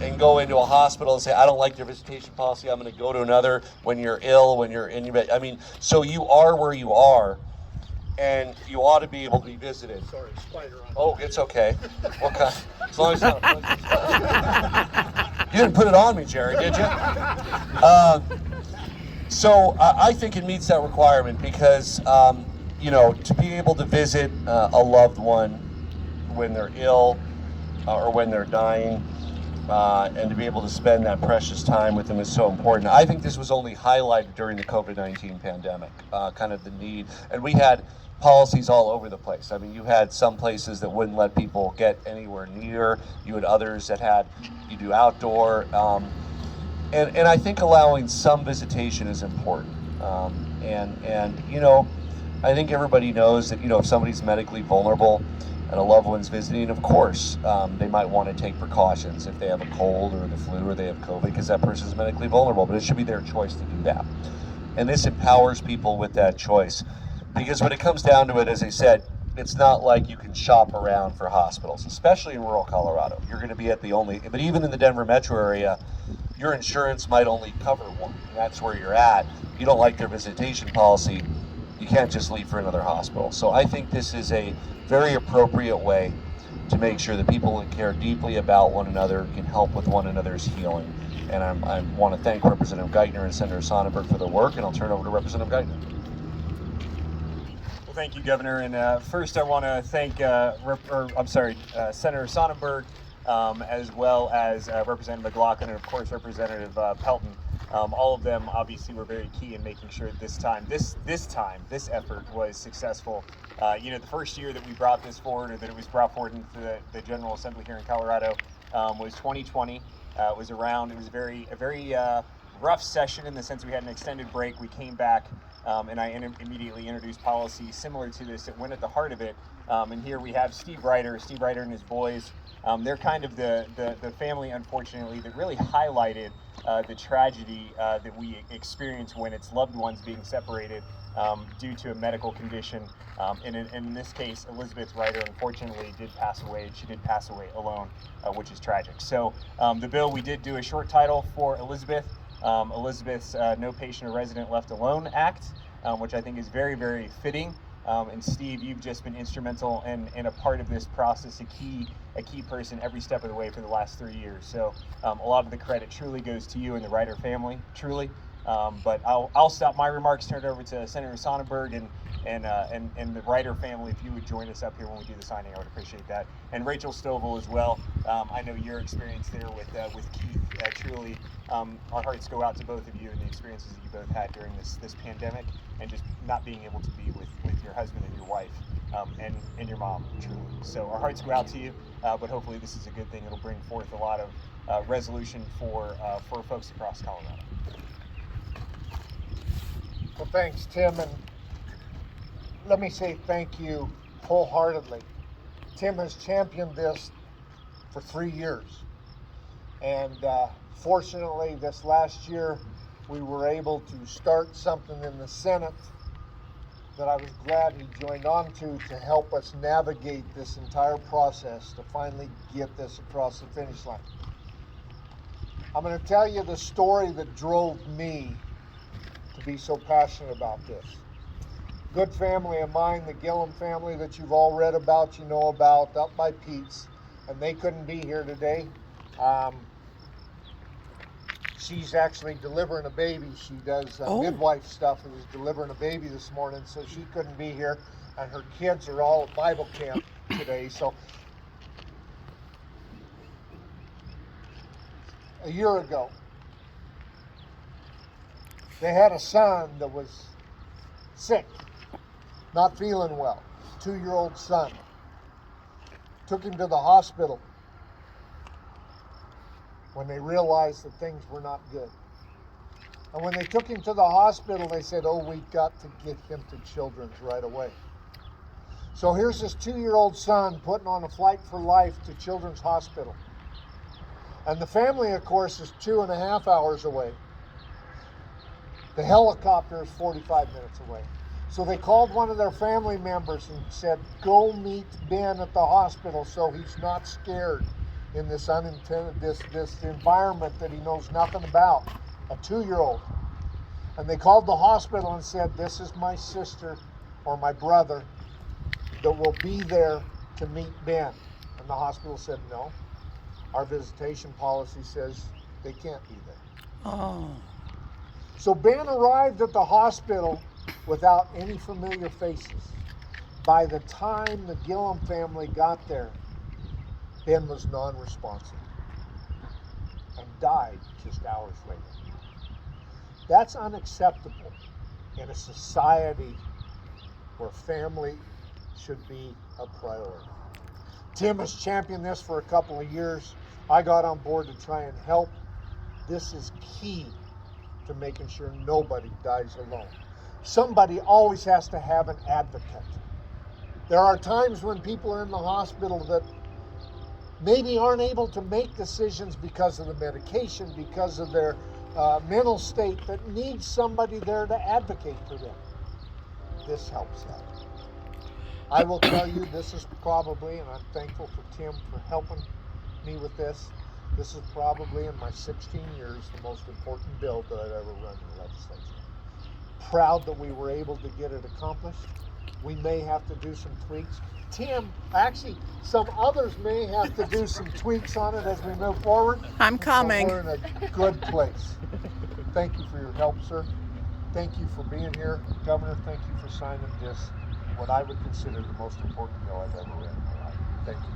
and go into a hospital and say, I don't like their visitation policy, I'm going to go to another when you're ill, when you're in your bed. I mean, so you are where you are, and you ought to be able to be visited. Sorry, spider on. Oh, it's okay. What kind? As long as it's not you didn't put it on me, Jerry, did you? So I think it meets that requirement because, to be able to visit a loved one when they're ill or when they're dying, and to be able to spend that precious time with them is so important. I think this was only highlighted during the COVID-19 pandemic, kind of the need. And we had policies all over the place. I mean, you had some places that wouldn't let people get anywhere near. You had others that you do outdoor. And I think allowing some visitation is important. I think everybody knows that, if somebody's medically vulnerable and a loved one's visiting, of course, they might want to take precautions if they have a cold or the flu or they have COVID, because that person is medically vulnerable, but it should be their choice to do that. And this empowers people with that choice, because when it comes down to it, as I said, it's not like you can shop around for hospitals, especially in rural Colorado. You're going to be but even in the Denver metro area, your insurance might only cover one, and that's where you're at. You don't like their visitation policy, you can't just leave for another hospital. So I think this is a very appropriate way to make sure that people that care deeply about one another can help with one another's healing. And I want to thank Representative Geithner and Senator Sonnenberg for their work, and I'll turn it over to Representative Geithner. Well, thank you, Governor. And first, I want to thank Senator Sonnenberg, as well as Representative McLaughlin, and of course Representative Pelton. All of them obviously were very key in making sure this effort was successful. The first year that we brought this forward, or that it was brought forward into the General Assembly here in Colorado, was 2020. It was a very rough session in the sense we had an extended break. We came back, and I immediately introduced policy similar to this that went at the heart of it. And here we have Steve Ryder and his boys. They're kind of the family, unfortunately, that really highlighted the tragedy that we experience when it's loved ones being separated due to a medical condition. And in this case, Elizabeth Ryder, unfortunately, did pass away. She did pass away alone, which is tragic. So the bill, we did do a short title for Elizabeth. Elizabeth's No Patient or Resident Left Alone Act, which I think is very, very fitting. And Steve, you've just been instrumental and a part of this process, a key person every step of the way for the last 3 years. So a lot of the credit truly goes to you and the Ryder family, truly. But I'll stop my remarks, turn it over to Senator Sonnenberg and the Ryder family. If you would join us up here when we do the signing, I would appreciate that. And Rachel Stovall as well. I know your experience there with Keith. Truly, our hearts go out to both of you and the experiences that you both had during this pandemic, and just not being able to be with your husband and your wife, and your mom, truly. So our hearts go out to you, but hopefully this is a good thing. It'll bring forth a lot of resolution for folks across Colorado. Well, thanks, Tim, and let me say thank you wholeheartedly. Tim has championed this for 3 years, and fortunately this last year we were able to start something in the Senate that I was glad he joined on to help us navigate this entire process to finally get this across the finish line. I'm going to tell you the story that drove me to be so passionate about this. Good family of mine, the Gillum family that you've all read about, you know about, up by Pete's, and they couldn't be here today. She's actually delivering a baby. She does midwife stuff and was delivering a baby this morning, so she couldn't be here, and her kids are all at Bible camp today. So a year ago, they had a son that was sick, not feeling well, 2-year-old son. Took him to the hospital when they realized that things were not good. And when they took him to the hospital, they said, oh, we've got to get him to Children's right away. So here's this 2-year-old son putting on a flight for life to Children's Hospital. And the family, of course, is 2.5 hours away. The helicopter is 45 minutes away. So they called one of their family members and said, go meet Ben at the hospital so he's not scared. in this unintended, this environment that he knows nothing about, a 2-year-old. And they called the hospital and said, this is my sister or my brother that will be there to meet Ben. And the hospital said, no, our visitation policy says they can't be there. Oh. So Ben arrived at the hospital without any familiar faces. By the time the Gillum family got there, Ben was non-responsive and died just hours later. That's unacceptable in a society where family should be a priority. Tim has championed this for a couple of years. I got on board to try and help. This is key to making sure nobody dies alone. Somebody always has to have an advocate. There are times when people are in the hospital that maybe aren't able to make decisions because of the medication, because of their mental state, that needs somebody there to advocate for them. This helps that. I will tell you, this is probably, and I'm thankful for Tim for helping me with this, this is probably in my 16 years the most important bill that I've ever run in the legislature. Proud that we were able to get it accomplished. We may have to do some tweaks. Tim, actually, some others may have to do some tweaks on it as we move forward. I'm coming. But we're in a good place. Thank you for your help, sir. Thank you for being here. Governor, thank you for signing this, what I would consider the most important bill I've ever read in my life. Thank you.